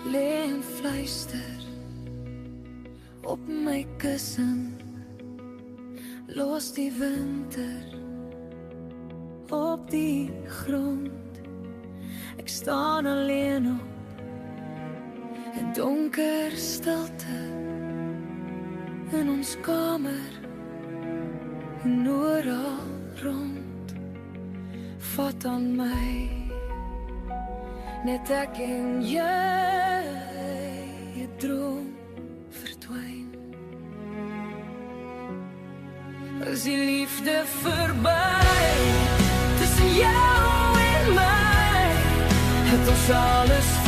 lê en fluister op my kussen, los die winter op die grond. Ek staan alleen op 'n donker stilte in ons kamer en oral rond. Vat aan my, net ek en jy, 'n droom verdwyn. Is die liefde verby tussen jou en my, het ons alles